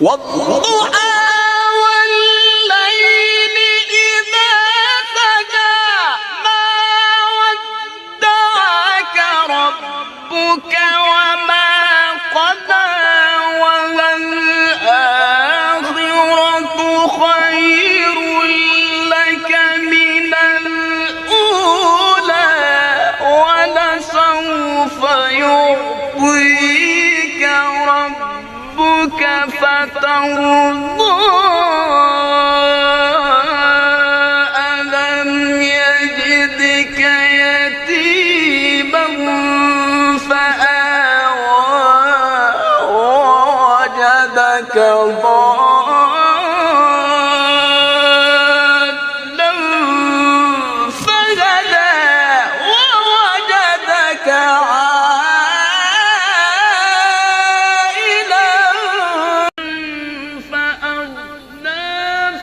والضحى والليل إذا سجى ما ودعك ربك وما قلى وللآخرة خير لك من الأولى ولسوف يعطيك ربك فترضى ألم يجدك يتيما فآوى ووجدك ضالا